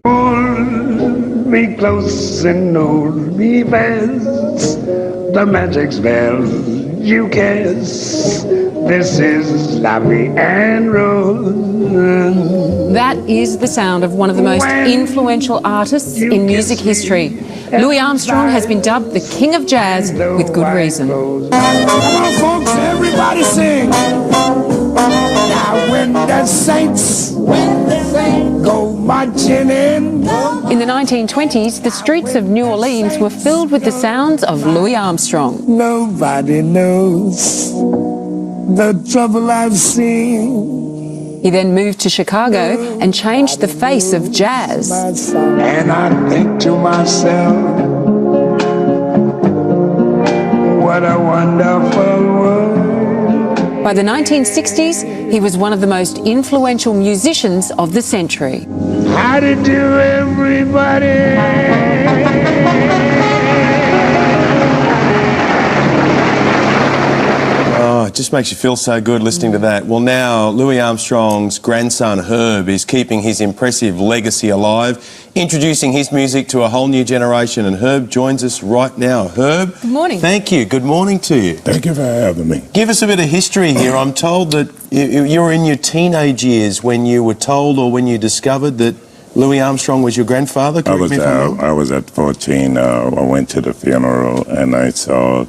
Hold me close and hold me fast. The magic spell you guess. This is Lovey and Rose. That is the sound of one of the most influential artists in music history. Louis Armstrong has been dubbed the King of Jazz with good reason. Come on, folks, everybody sing. Now when the saints go marching in. In the 1920s, the streets of New Orleans were filled with the sounds of Louis Armstrong. Nobody knows the trouble I've seen. He then moved to Chicago and changed the face of jazz. And I think to myself, what a wonderful world. By the 1960s, he was one of the most influential musicians of the century. How to do, everybody? Oh, it just makes you feel so good listening to that. Well, now Louis Armstrong's grandson Herb is keeping his impressive legacy alive, introducing his music to a whole new generation, and Herb joins us right now. Herb, good morning. Thank you. Good morning to you. Thank you for having me. Give us a bit of history here. I'm told that you were in your teenage years when you were told or when you discovered that Louis Armstrong was your grandfather. I was at 14. I went to the funeral and I saw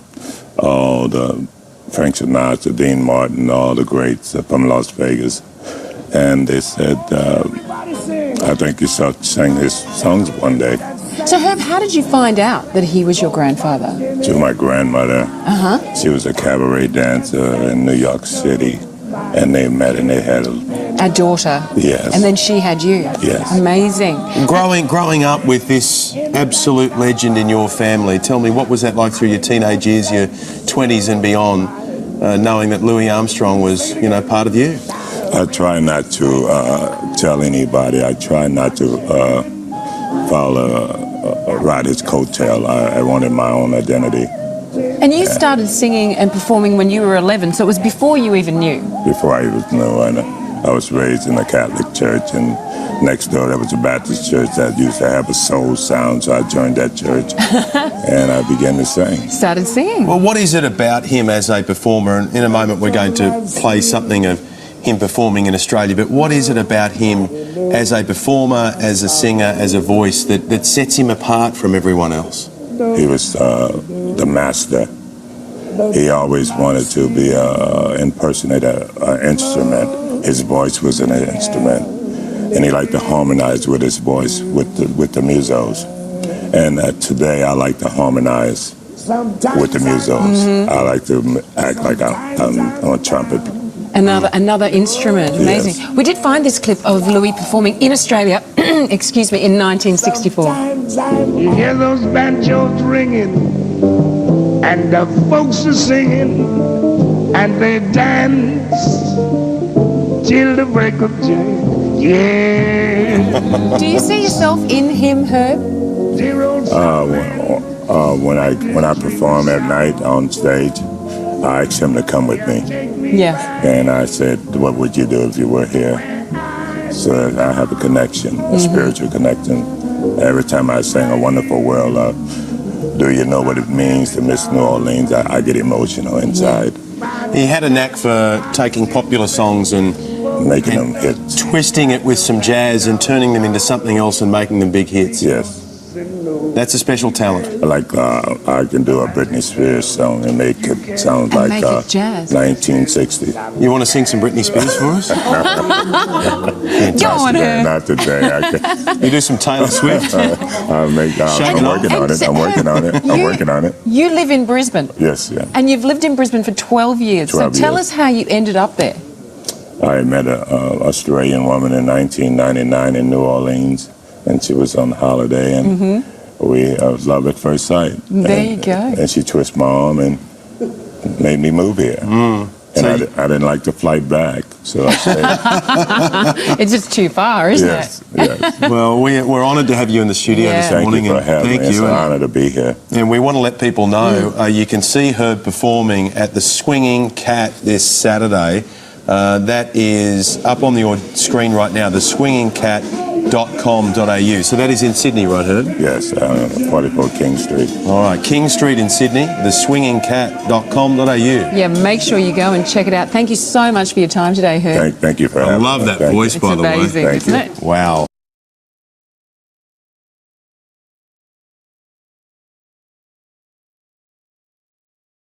all the Frank Sinatra, Dean Martin, all the greats from Las Vegas. And they said, I think you sang his songs one day. So, Herb, how did you find out that he was your grandfather? To my grandmother. Uh-huh. She was a cabaret dancer in New York City. And they met and they had a daughter. Yes. And then she had you. Yes. Amazing. Growing up with this absolute legend in your family, tell me, what was that like through your teenage years, your 20s and beyond, knowing that Louis Armstrong was, part of you? I try not to tell anybody. I try not to ride his coattail. I wanted my own identity. And you started singing and performing when you were 11, so it was before you even knew. Before I even knew. I was raised in a Catholic church, and next door there was a Baptist church that used to have a soul sound, so I joined that church, and I began to sing. Started singing. Well, what is it about him as a performer? And in a moment we're going to play something of him performing in Australia, but what is it about him as a performer, as a singer, as a voice that sets him apart from everyone else? He was the master. He always wanted to be impersonate an instrument. His voice was an instrument, and he liked to harmonize with his voice with the musos. And today I like to harmonize with the musos. Mm-hmm. I like to act like I'm on a trumpet. Another instrument. Amazing. Yes. We did find this clip of Louis performing in Australia, excuse me, in 1964. You hear those banjos ringing, and the folks are singing, and they dance till the break of day. Yeah. Do you see yourself in him, Herb? When I perform at night on stage, I asked him to come with me. Yeah. And I said, what would you do if you were here? So I have a connection, a spiritual connection. Every time I sing A Wonderful World, do you know what it means to miss New Orleans? I get emotional inside. He had a knack for taking popular songs and making them hits. Twisting it with some jazz and turning them into something else and making them big hits. Yes. That's a special talent. Like I can do a Britney Spears song and make it sound like jazz. 1960. You want to sing some Britney Spears for us? Go on, Herb. Not today. You do some Taylor Swift? I'm working on it. You live in Brisbane. Yes, yeah. And you've lived in Brisbane for 12 years. 12 so tell years. us how you ended up there. I met an Australian woman in 1999 in New Orleans, and she was on holiday, and we was love at first sight. There you go. And she twisted my arm and made me move here. And I didn't like the flight back, so I stayed. It's just too far, isn't Yes. Well, we're honoured to have you in the studio this morning. Thank you for having me. It's an honour to be here. And we want to let people know you can see Herb performing at the Swinging Cat this Saturday. That is up on your screen right now. The Swinging Cat swingingcat.com.au. So that is in Sydney, right, Herb? Yes, 44 King Street. All right, King Street in Sydney, theswingingcat.com.au. Yeah, make sure you go and check it out. Thank you so much for your time today, Herb. Thank you for having me. I love that Thank voice, you. by the way. It's amazing, isn't it? Wow.